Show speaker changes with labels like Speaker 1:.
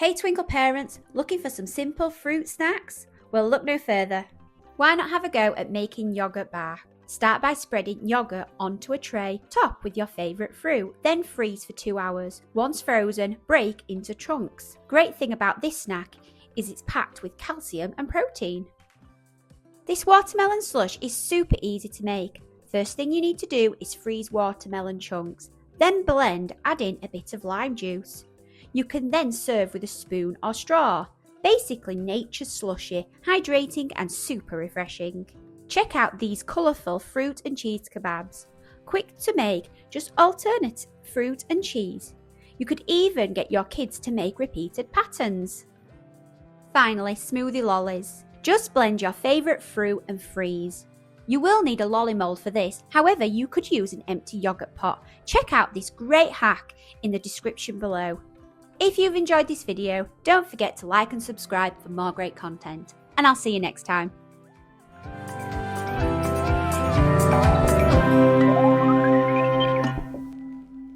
Speaker 1: Hey Twinkl parents, looking for some simple fruit snacks? Well, look no further. Why not have a go at making Yoghurt Bark? Start by spreading yogurt onto a tray, top with your favourite fruit, then freeze for 2 hours. Once frozen, break into chunks. Great thing about this snack is it's packed with calcium and protein. This watermelon slush is super easy to make. First thing you need to do is freeze watermelon chunks, then blend, add in a bit of lime juice. You can then serve with a spoon or straw. Basically nature's slushy, hydrating and super refreshing. Check out these colourful fruit and cheese kebabs. Quick to make, just alternate fruit and cheese. You could even get your kids to make repeated patterns. Finally, smoothie lollies. Just blend your favourite fruit and freeze. You will need a lolly mould for this, however you could use an empty yoghurt pot. Check out this great hack in the description below. If you've enjoyed this video, don't forget to like and subscribe for more great content, and I'll see you next time.